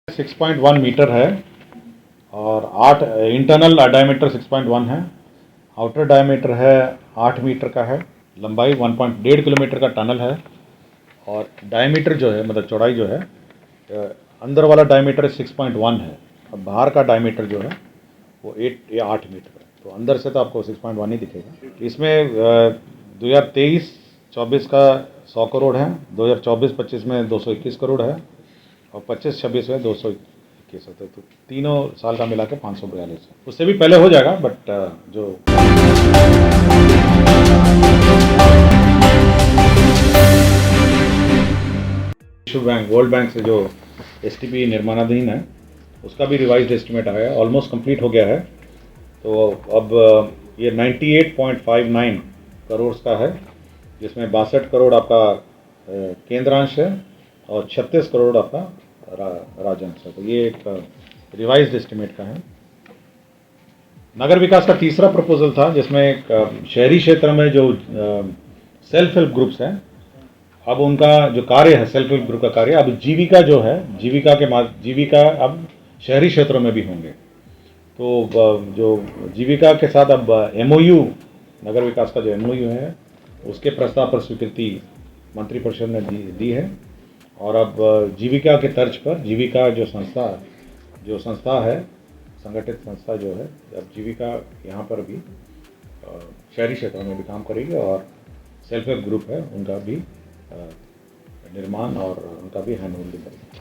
6.1 metre है और 8 internal diameter 6.1 है, आउटर डायमीटर है 8 मीटर का है, लंबाई 1.5 किलोमीटर का टनल है और डायमीटर जो है मतलब चौड़ाई जो है अंदर वाला डायमीटर 6.1 है और बाहर का डायमीटर जो है वो 8 या 8 मीटर है। तो अंदर से तो आपको 6.1 ही दिखेगा। इसमें 2023-24 का 100 करोड़ है, 2024-25 में 221 करोड़ है और 25-26 में 221 होते, तो तीनों साल का मिला के 542 है। उससे भी पहले हो जाएगा, बट जो विश्व बैंक वर्ल्ड बैंक से जो STP निर्माणाधीन है उसका भी रिवाइज्ड एस्टिमेट आया है, ऑलमोस्ट कंप्लीट हो गया है। तो अब ये 98.59 करोड़ का है, जिसमें 62 करोड़ आपका केंद्रांश है और 36 करोड़ आपका राजंश है। तो ये एक रिवाइज्ड एस्टिमेट का है। नगर विकास का तीसरा प्रपोजल था, जिसमें शहरी क्षेत्र में जो सेल्फ हेल्प ग्रुप्स हैं, अब उनका जो कार्य है सेल्फ हेल्प ग्रुप का कार्य अब जीविका जो है, जीविका अब शहरी क्षेत्रों में भी होंगे। तो जो जीविका के साथ अब MOU नगर विकास का जो MOU है उसके प्रस्ताव पर स्वीकृति मंत्रिपरिषद ने दी है और अब जीविका के तर्ज पर जीविका जो संस्था है, संगठित संस्था जो है, अब जीविका यहाँ पर भी शहरी क्षेत्रों में भी काम करेगी और सेल्फ हेल्प ग्रुप है उनका भी निर्माण और उनका भी हैंड होल्डिंग करेगी।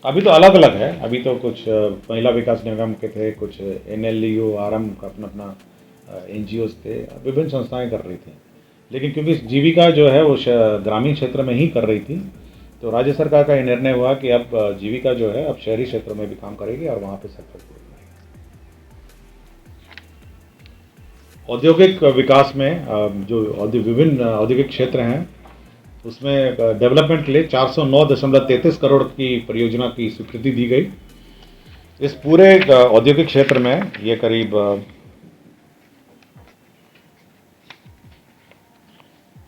अभी तो अलग अलग है, अभी तो कुछ महिला विकास निगम के थे, कुछ NLU RM का अपना NGOs थे, विभिन्न संस्थाएं कर रही थी। लेकिन क्योंकि जीविका जो है वो ग्रामीण क्षेत्र में ही कर रही थी, तो राज्य सरकार का ये निर्णय हुआ कि अब जीविका जो है अब शहरी क्षेत्रों में भी काम करेगी और वहाँ पे सेक्टर करेगी। औद्योगिक विकास में जो विभिन्न औद्योगिक क्षेत्र हैं उसमें डेवलपमेंट के लिए 409.33 करोड़ की परियोजना की स्वीकृति दी गई। इस पूरे औद्योगिक क्षेत्र में ये करीब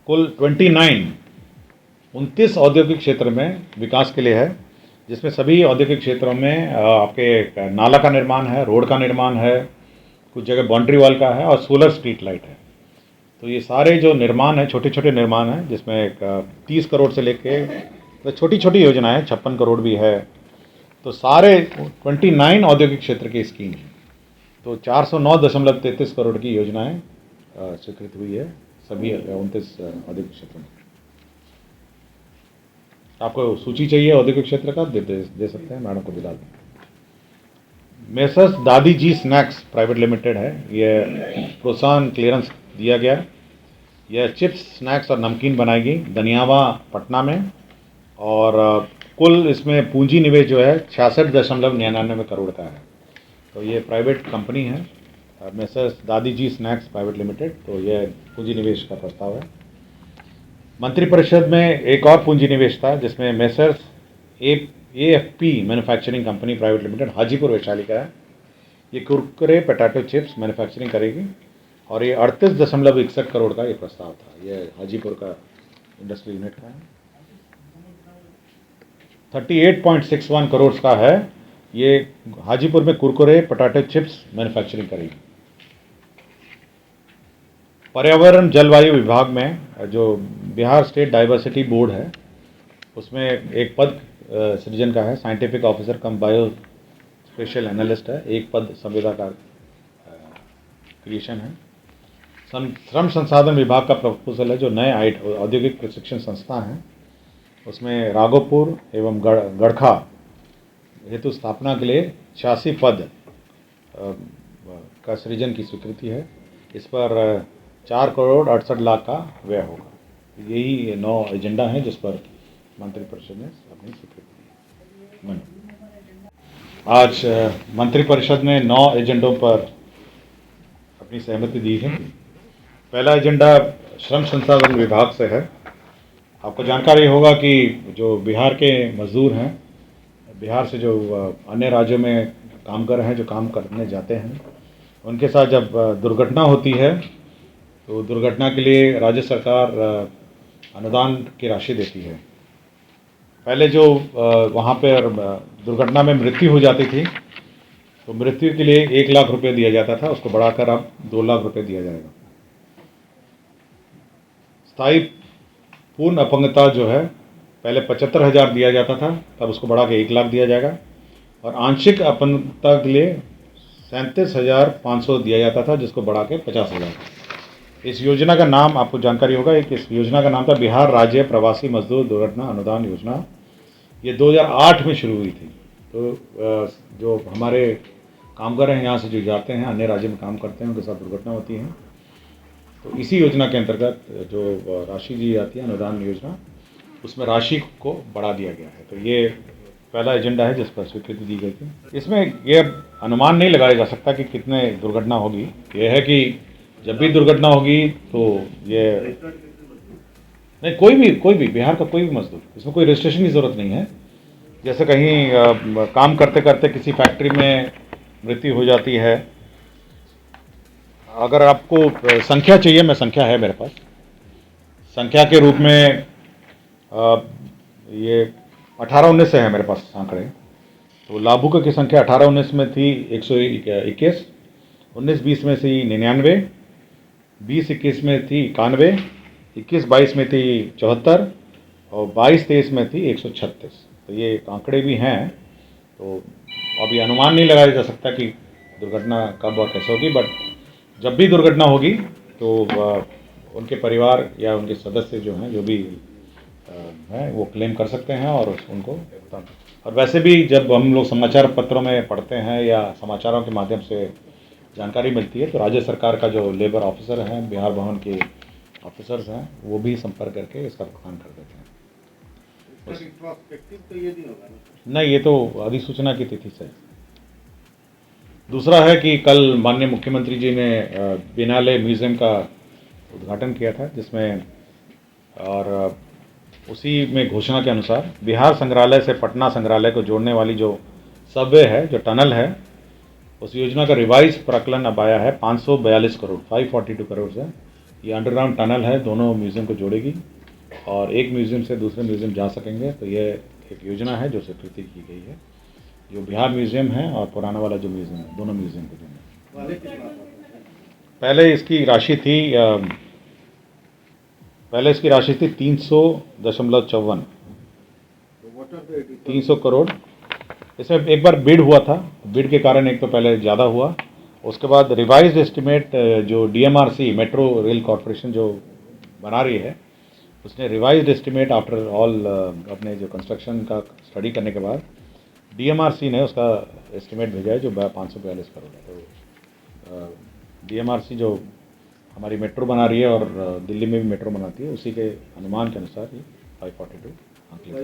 कुल 29 औद्योगिक क्षेत्र में विकास के लिए है, जिसमें सभी औद्योगिक क्षेत्रों में आपके नाला का निर्माण है, रोड का निर्माण है, कुछ जगह बाउंड्री वॉल का है और सोलर स्ट्रीट लाइट है। तो ये सारे जो निर्माण है छोटे छोटे निर्माण हैं, जिसमें 30 करोड़ से लेके तो छोटी छोटी योजनाएं 56 करोड़ भी है। तो सारे 29 औद्योगिक क्षेत्र की स्कीम है। तो 409.33 करोड़ की योजनाएं स्वीकृत हुई है सभी 29 औद्योगिक क्षेत्रों में। आपको सूची चाहिए औद्योगिक क्षेत्र का, दे सकते हैं, मैडम को दिला दें। मेसर्स दादी जी स्नैक्स प्राइवेट लिमिटेड है, ये प्रोत्साहन क्लियरेंस दिया गया। यह चिप्स, स्नैक्स और नमकीन बनाएगी दनियावा पटना में और कुल इसमें पूंजी निवेश जो है 66.99 करोड़ का है। तो ये प्राइवेट कंपनी है मेसर्स दादी जी स्नैक्स प्राइवेट लिमिटेड, तो यह पूंजी निवेश का प्रस्ताव है। मंत्रिपरिषद में एक और पूंजी निवेश था, जिसमें messrs AFP manufacturing company private limited Hajipur Vaishali का है। ये कुरकुरे पोटैटो चिप्स मैन्युफैक्चरिंग करेगी और ये 38.61 करोड़ का ये प्रस्ताव था। ये हाजीपुर का इंडस्ट्री यूनिट का है। 38.61 करोड़ का है। ये हाजीपुर में कुरकुरे पोटैटो चिप्स मैन्युफैक्चरिंग करेगी। पर्यावरण जलवायु विभाग में जो बिहार स्टेट डाइवर्सिटी बोर्ड है उसमें एक पद सृजन का है, साइंटिफिक ऑफिसर कम बायो स्पेशल एनालिस्ट है, एक पद संविदा का क्रिएशन है। श्रम संसाधन विभाग का प्रपोजल है, जो नए औद्योगिक प्रशिक्षण संस्थान हैं उसमें राघोपुर एवं गड़खा हेतु स्थापना के लिए 86 पद का सृजन की स्वीकृति है। इस पर 4 करोड़ 68 लाख का व्यय होगा। यही 9 एजेंडा हैं जिस पर मंत्रिपरिषद ने अपनी स्वीकृति दी। आज मंत्रिपरिषद ने 9 एजेंडों पर अपनी सहमति दी है। पहला एजेंडा श्रम संसाधन विभाग से है। आपको जानकारी होगा कि जो बिहार के मजदूर हैं, बिहार से जो अन्य राज्यों में काम कर रहे हैं, जो काम करने जाते हैं, उनके साथ जब दुर्घटना होती है तो दुर्घटना के लिए राज्य सरकार अनुदान की राशि देती है। पहले जो वहाँ पर दुर्घटना में मृत्यु हो जाती थी तो मृत्यु के लिए 1 लाख रुपये दिया जाता था, उसको बढ़ाकर अब 2 लाख रुपये दिया जाएगा। स्थायी पूर्ण अपंगता जो है पहले 75,000 दिया जाता था, तब उसको बढ़ा के 1 लाख दिया जाएगा। और आंशिक अपंगता के लिए 37,500 दिया जाता था, जिसको बढ़ा के 50,000। इस योजना का नाम आपको जानकारी होगा, एक इस योजना का नाम था बिहार राज्य प्रवासी मजदूर दुर्घटना अनुदान योजना। ये 2008 में शुरू हुई थी। तो जो हमारे कामगार हैं यहाँ से जो जाते हैं अन्य राज्य में काम करते हैं, उनके साथ दुर्घटना होती है, तो इसी योजना के अंतर्गत जो राशि दी जाती है अनुदान योजना, उसमें राशि को बढ़ा दिया गया है। तो ये पहला एजेंडा है जिस पर स्वीकृति दी गई थी। इसमें यह अनुमान नहीं लगाया जा सकता कि कितने दुर्घटना होगी। यह है कि जब भी दुर्घटना होगी तो ये नहीं, कोई भी बिहार का कोई भी मजदूर, इसमें कोई रजिस्ट्रेशन की ज़रूरत नहीं है। जैसे कहीं काम करते करते किसी फैक्ट्री में मृत्यु हो जाती है, अगर आपको संख्या चाहिए, मैं संख्या है मेरे पास, संख्या के रूप में ये 18-19 से है मेरे पास आंकड़े। तो लाभुकों की संख्या 18-19 में थी 121, 19-20 में थी 99, 20-21 में थी 91, 21-22 में थी 74 और 22-23 में थी 136। तो ये आंकड़े भी हैं। तो अभी अनुमान नहीं लगाया जा सकता कि दुर्घटना कब और कैसे होगी, बट जब भी दुर्घटना होगी तो उनके परिवार या उनके सदस्य जो हैं, जो भी हैं, वो क्लेम कर सकते हैं और उनको। और वैसे भी जब हम लोग समाचार पत्रों में पढ़ते हैं या समाचारों के माध्यम से जानकारी मिलती है, तो राज्य सरकार का जो लेबर ऑफिसर हैं, बिहार भवन के ऑफिसर्स हैं, वो भी संपर्क करके इसका भुगतान कर देते हैं। तो ये नहीं होगा ना? नहीं, ये तो अधिसूचना की तिथि से। दूसरा है कि कल माननीय मुख्यमंत्री जी ने बिनाले म्यूज़ियम का उद्घाटन किया था, जिसमें और उसी में घोषणा के अनुसार बिहार संग्रहालय से पटना संग्रहालय को जोड़ने वाली जो सबवे है, जो टनल है, उस योजना का रिवाइज प्राकलन अब आया है 542 करोड़, 542 करोड़ से। ये अंडरग्राउंड टनल है, दोनों म्यूज़ियम को जोड़ेगी और एक म्यूज़ियम से दूसरे म्यूज़ियम जा सकेंगे। तो ये एक योजना है जो स्वीकृति की गई है, जो बिहार म्यूज़ियम है और पुराना वाला जो म्यूज़ियम है, दोनों म्यूज़ियम को जोड़ना। पहले इसकी राशि थी 300.54, 300 करोड़। इसमें एक बार बिड हुआ था, बिड के कारण एक तो पहले ज़्यादा हुआ, उसके बाद रिवाइज्ड एस्टिमेट जो DMRC मेट्रो रेल कॉरपोरेशन जो बना रही है, उसने रिवाइज्ड एस्टिमेट आफ्टर ऑल अपने जो कंस्ट्रक्शन का स्टडी करने के बाद DMRC ने उसका एस्टिमेट भेजा है जो 542 करोड़ है। तो DMRC जो हमारी मेट्रो बना रही है और दिल्ली में भी मेट्रो बनाती है, उसी के अनुमान के अनुसार ये 542 आंकड़े।